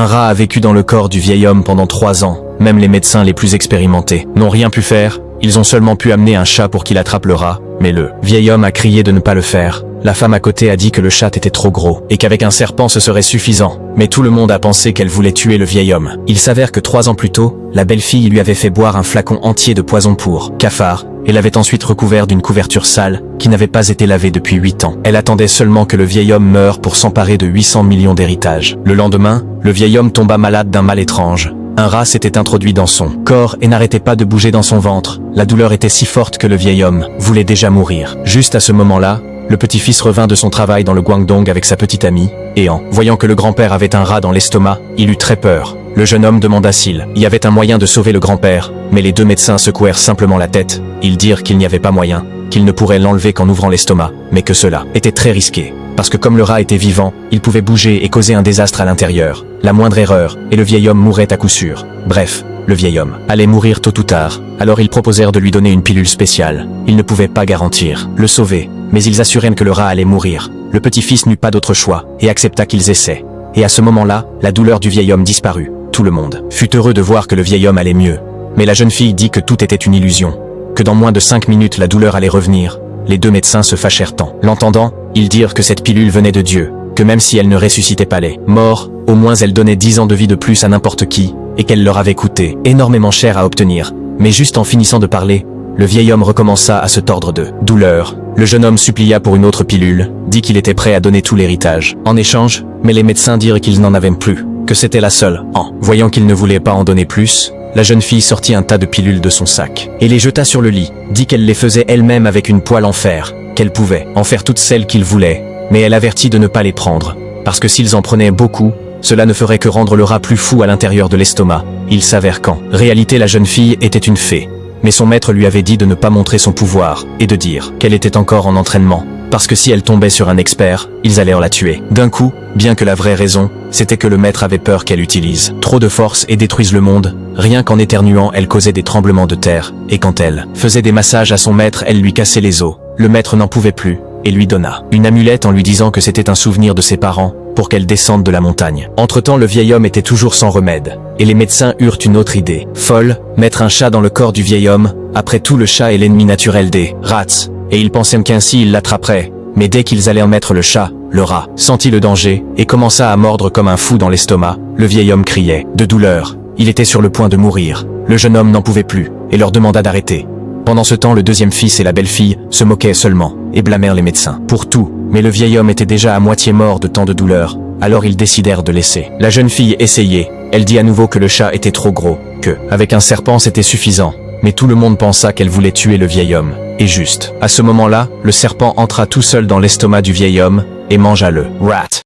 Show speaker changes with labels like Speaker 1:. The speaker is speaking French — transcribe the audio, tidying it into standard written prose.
Speaker 1: Un rat a vécu dans le corps du vieil homme pendant 3 ans. Même les médecins les plus expérimentés n'ont rien pu faire. Ils ont seulement pu amener un chat pour qu'il attrape le rat, mais le vieil homme a crié de ne pas le faire. La femme à côté a dit que le chat était trop gros et qu'avec un serpent ce serait suffisant. Mais tout le monde a pensé qu'elle voulait tuer le vieil homme. Il s'avère que 3 ans plus tôt, la belle-fille lui avait fait boire un flacon entier de poison pour cafard et l'avait ensuite recouvert d'une couverture sale qui n'avait pas été lavée depuis 8 ans. Elle attendait seulement que le vieil homme meure pour s'emparer de 800 millions d'héritages. Le lendemain, le vieil homme tomba malade d'un mal étrange. Un rat s'était introduit dans son corps et n'arrêtait pas de bouger dans son ventre. La douleur était si forte que le vieil homme voulait déjà mourir. Juste à ce moment-là, le petit-fils revint de son travail dans le Guangdong avec sa petite amie, et en voyant que le grand-père avait un rat dans l'estomac, il eut très peur. Le jeune homme demanda s'il y avait un moyen de sauver le grand-père, mais les 2 médecins secouèrent simplement la tête. Ils dirent qu'il n'y avait pas moyen, qu'ils ne pourraient l'enlever qu'en ouvrant l'estomac, mais que cela était très risqué. Parce que comme le rat était vivant, il pouvait bouger et causer un désastre à l'intérieur. La moindre erreur, et le vieil homme mourrait à coup sûr. Bref, le vieil homme allait mourir tôt ou tard, alors ils proposèrent de lui donner une pilule spéciale. Ils ne pouvaient pas garantir le sauver, mais ils assurèrent que le rat allait mourir. Le petit-fils n'eut pas d'autre choix, et accepta qu'ils essaient. Et à ce moment-là, la douleur du vieil homme disparut. Tout le monde fut heureux de voir que le vieil homme allait mieux. Mais la jeune fille dit que tout était une illusion, que dans moins de 5 minutes la douleur allait revenir. Les 2 médecins se fâchèrent tant. L'entendant, ils dirent que cette pilule venait de Dieu, que même si elle ne ressuscitait pas les morts, au moins elle donnait 10 ans de vie de plus à n'importe qui, et qu'elle leur avait coûté énormément cher à obtenir. Mais juste en finissant de parler, le vieil homme recommença à se tordre de douleur. Le jeune homme supplia pour une autre pilule, dit qu'il était prêt à donner tout l'héritage en échange, mais les médecins dirent qu'ils n'en avaient plus, que c'était la seule. En voyant qu'il ne voulait pas en donner plus, la jeune fille sortit un tas de pilules de son sac et les jeta sur le lit, dit qu'elle les faisait elle-même avec une poêle en fer, qu'elle pouvait en faire toutes celles qu'il voulait, mais elle avertit de ne pas les prendre, parce que s'ils en prenaient beaucoup, cela ne ferait que rendre le rat plus fou à l'intérieur de l'estomac. Il s'avère qu'en réalité la jeune fille était une fée, mais son maître lui avait dit de ne pas montrer son pouvoir et de dire qu'elle était encore en entraînement, parce que si elle tombait sur un expert, ils allèrent la tuer d'un coup, bien que la vraie raison, c'était que le maître avait peur qu'elle utilise trop de force et détruise le monde. Rien qu'en éternuant, elle causait des tremblements de terre, et quand elle faisait des massages à son maître, elle lui cassait les os. Le maître n'en pouvait plus, et lui donna une amulette en lui disant que c'était un souvenir de ses parents, pour qu'elle descende de la montagne. Entre-temps, le vieil homme était toujours sans remède, et les médecins eurent une autre idée folle, mettre un chat dans le corps du vieil homme. Après tout, le chat est l'ennemi naturel des rats, et ils pensaient qu'ainsi ils l'attraperaient. Mais dès qu'ils allaient en mettre le chat, le rat sentit le danger, et commença à mordre comme un fou dans l'estomac. Le vieil homme criait de douleur. Il était sur le point de mourir. Le jeune homme n'en pouvait plus, et leur demanda d'arrêter. Pendant ce temps, le deuxième fils et la belle-fille se moquaient seulement, et blâmèrent les médecins pour tout. Mais le vieil homme était déjà à moitié mort de tant de douleur, alors ils décidèrent de laisser la jeune fille essayer. Elle dit à nouveau que le chat était trop gros, que, avec un serpent c'était suffisant. Mais tout le monde pensa qu'elle voulait tuer le vieil homme. Et juste à ce moment-là, le serpent entra tout seul dans l'estomac du vieil homme, et mangea le rat.